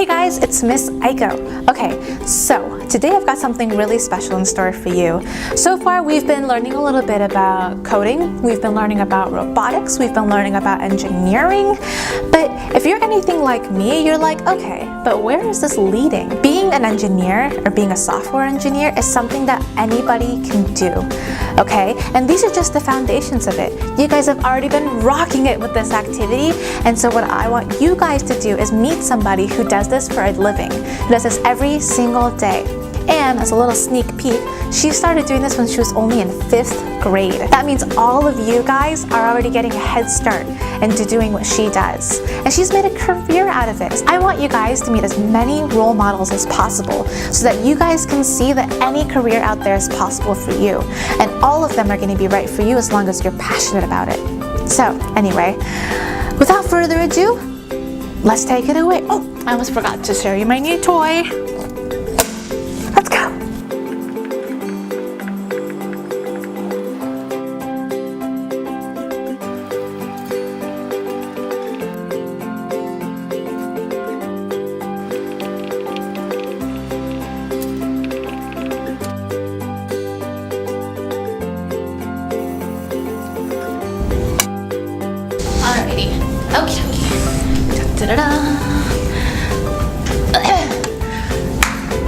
Hey guys, it's Miss Aiko. Okay, so today I've got something really special in store for you. So far we've been learning a little bit about coding, we've been learning about robotics, we've been learning about engineering, but if you're anything like me, you're like, okay, but where is this leading? Being an engineer or being a software engineer is something that anybody can do, okay? And these are just the foundations of it. You guys have already been rocking it with this activity, and so what I want you guys to do is meet somebody who does this for a living, who does this every single day. And as a little sneak peek, she started doing this when she was only in 5th grade. That means all of you guys are already getting a head start into doing what she does. And she's made a career out of it. I want you guys to meet as many role models as possible so that you guys can see that any career out there is possible for you. And all of them are going to be right for you as long as you're passionate about it. So anyway, without further ado, let's take it away. Oh, I almost forgot to show you my new toy. Let's go. Alrighty. Okay.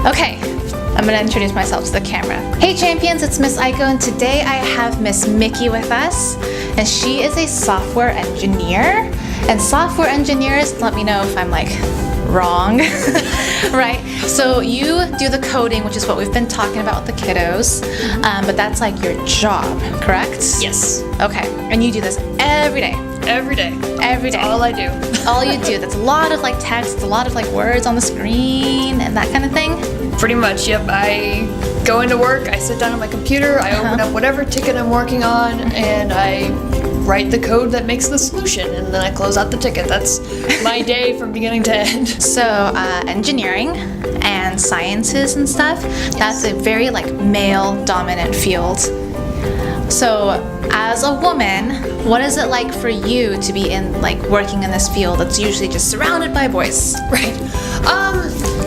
Okay, I'm gonna introduce myself to the camera. Hey champions, it's Miss Aiko, and today I have Miss Mickey with us, and she is a software engineer. And software engineers, let me know if I'm like wrong, right? So you do the coding, which is what we've been talking about with the kiddos, but that's like your job, correct? Yes. Okay, and you do this every day. Every day. Every day. That's all I do. All you do. That's a lot of like text, a lot of like words on the screen and that kind of thing. Pretty much, yep. I go into work, I sit down on my computer, I open up whatever ticket I'm working on, and I write the code that makes the solution, and then I close out the ticket. That's my day from beginning to end. So engineering and sciences and stuff, that's a very like male dominant field. So as a woman, what is it like for you to be in like working in this field that's usually just surrounded by boys? Right.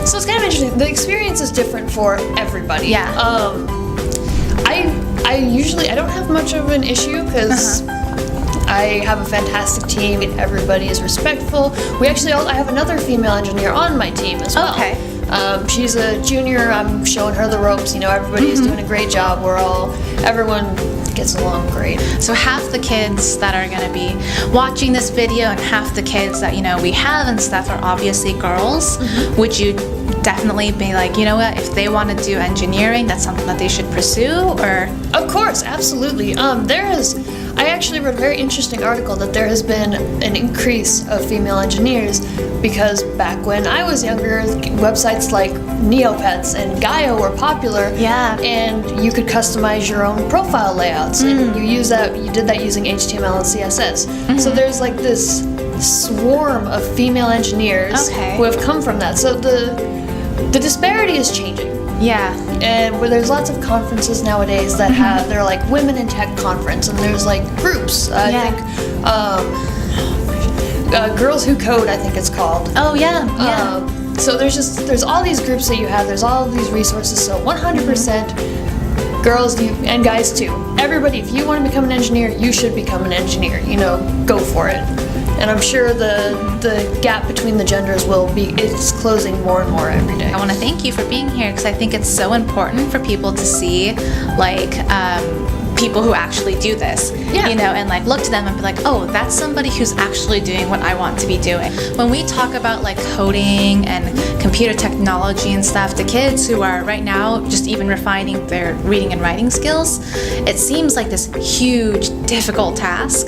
So it's kind of interesting. The experience is different for everybody. Yeah. I usually don't have much of an issue because I have a fantastic team and everybody is respectful. I have another female engineer on my team as well. Okay. She's a junior. I'm showing her the ropes. You know, everybody is doing a great job. Everyone gets along great. So half the kids that are going to be watching this video and half the kids that, you know, we have and stuff are obviously girls. Would you definitely be like, you know what, if they want to do engineering, that's something that they should pursue? Or of course, absolutely. I actually read a very interesting article that there has been an increase of female engineers because back when I was younger, websites like Neopets and Gaia were popular. Yeah. And you could customize your own profile layouts, and you did that using HTML and CSS. So there's like this swarm of female engineers who have come from that. So the disparity is changing. yeah. And where there's lots of conferences nowadays that they're like Women in Tech Conference, and there's like groups. I think Girls Who Code, I think it's called. Oh yeah. So there's all these groups that you have. There's all of these resources. So 100% girls and guys too. Everybody, if you want to become an engineer, you should become an engineer. You know, go for it. And I'm sure the gap between the genders it's closing more and more every day. I want to thank you for being here because I think it's so important for people to see like people who actually do this, you know, and like look to them and be like, oh, that's somebody who's actually doing what I want to be doing. When we talk about like coding and computer technology and stuff, the kids who are right now just even refining their reading and writing skills, it seems like this huge, difficult task.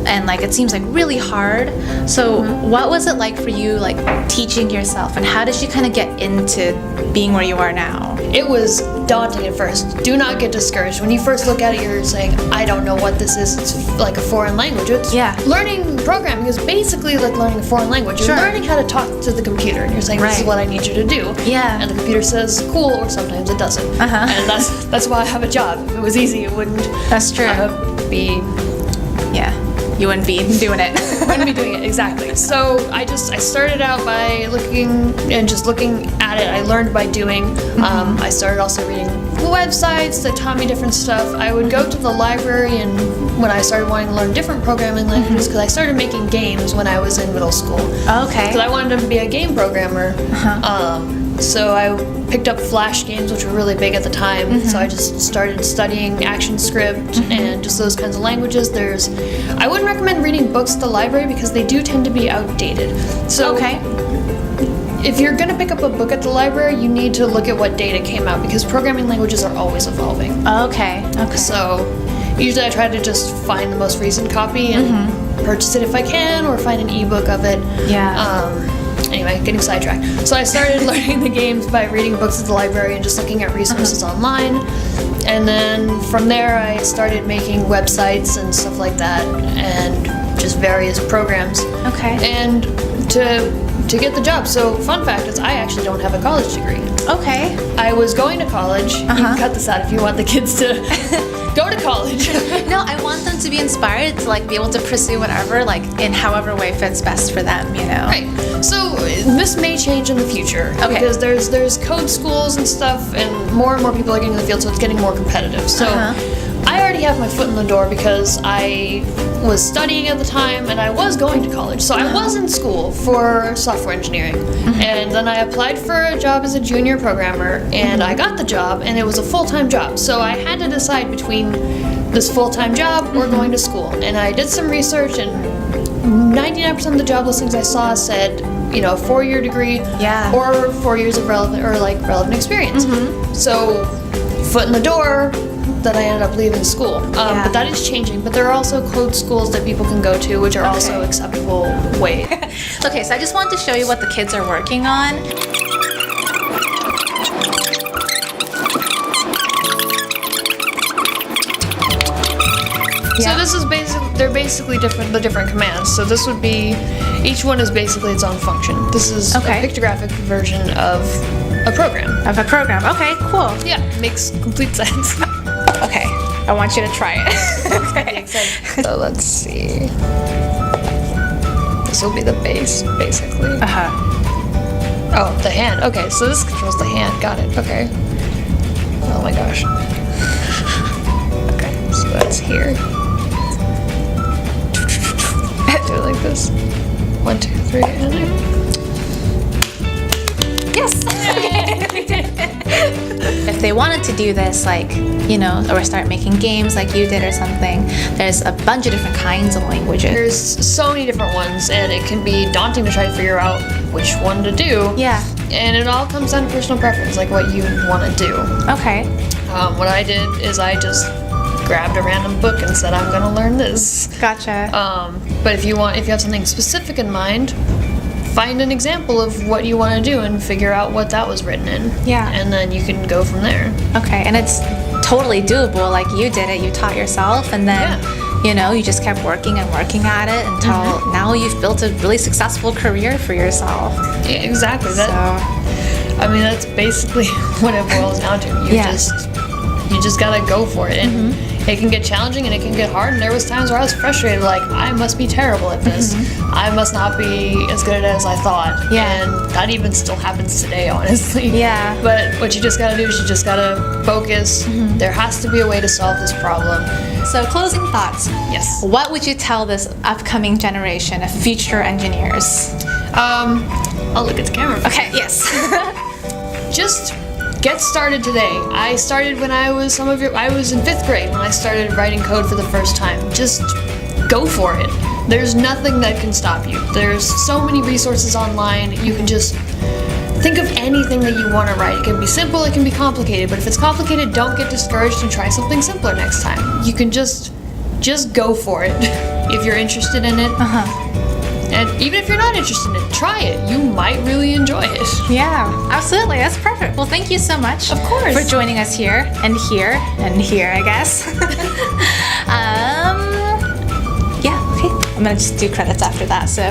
And like it seems like really hard. So what was it like for you, like teaching yourself, and how did you kind of get into being where you are now? It was daunting at first. Do not get discouraged. When you first look at it, you're saying, I don't know what this is. It's like a foreign language. It's learning programming is basically like learning a foreign language. You're learning how to talk to the computer, and you're saying, this is what I need you to do. Yeah. And the computer says, cool, or sometimes it doesn't. And that's why I have a job. If it was easy, it wouldn't That's true. be you wouldn't be doing it. Wouldn't be doing it, exactly. So I started out by looking at it. I learned by doing. I started also reading websites that taught me different stuff. I would go to the library, and when I started wanting to learn different programming languages, because I started making games when I was in middle school. Okay. Because I wanted to be a game programmer. So I picked up Flash games, which were really big at the time. So I just started studying ActionScript and just those kinds of languages. I wouldn't recommend reading books at the library because they do tend to be outdated. So Okay. if you're going to pick up a book at the library, you need to look at what data came out because programming languages are always evolving. Okay. Okay. So usually I try to just find the most recent copy and purchase it if I can, or find an ebook of it. Yeah. Anyway, getting sidetracked. So I started learning the games by reading books at the library and just looking at resources online. And then from there I started making websites and stuff like that, and just various programs. Okay. And to get the job. So fun fact is I actually don't have a college degree. Okay. I was going to college. You can cut this out if you want the kids to go to college. No, I want them to be inspired to like be able to pursue whatever, like in however way fits best for them, you know. Right. So this may change in the future because there's code schools and stuff, and more people are getting in the field, so it's getting more competitive. So I already have my foot in the door because I was studying at the time and I was going to college. So I was in school for software engineering. And then I applied for a job as a junior programmer, and I got the job, and it was a full-time job. So I had to decide between this full-time job or going to school. And I did some research, and 99% of the job listings I saw said, you know, a 4-year degree or 4 years of relevant experience. So foot in the door, then I ended up leaving school. But that is changing. But there are also code schools that people can go to, which are also acceptable ways. Okay, so I just wanted to show you what the kids are working on. So this is they're basically the different commands. So this would be, each one is basically its own function. This is a pictographic version of a program. Okay, cool. Yeah, makes complete sense. Okay, I want you to try it. Okay. So let's see. This will be the base, basically. Oh, the hand. Okay, so this controls the hand. Got it. Okay. Oh my gosh. Okay, so that's here. Do it like this. 1, 2, 3, and Yes. If they wanted to do this, like, you know, or start making games like you did or something, there's a bunch of different kinds of languages. There's so many different ones, and it can be daunting to try to figure out which one to do. Yeah. And it all comes down to personal preference, like what you want to do. Okay. What I did is I just grabbed a random book and said, I'm gonna learn this. Gotcha. But if you have something specific in mind, find an example of what you want to do and figure out what that was written in. Yeah. And then you can go from there. Okay, and it's totally doable. Like you did it, you taught yourself, and then you know, you just kept working and working at it until now you've built a really successful career for yourself. Yeah, exactly. I mean, that's basically what it boils down to. You just gotta go for it. And it can get challenging and it can get hard, and there was times where I was frustrated, like, I must be terrible at this. I must not be as good at it as I thought. And that even still happens today, honestly. Yeah. But what you just gotta do is you just gotta focus. There has to be a way to solve this problem. So, closing thoughts. Yes. What would you tell this upcoming generation of future engineers? I'll look at the camera. Okay, yes. Just get started today. I started when I was in 5th grade when I started writing code for the first time. Just go for it. There's nothing that can stop you. There's so many resources online. You can just think of anything that you want to write. It can be simple, it can be complicated, but if it's complicated, don't get discouraged and try something simpler next time. You can just go for it if you're interested in it. And even if you're not interested in it, try it. You might really enjoy it. Yeah, absolutely. That's perfect. Well, thank you so much. Of course. For joining us here, I guess. Yeah, okay. I'm gonna just do credits after that, so.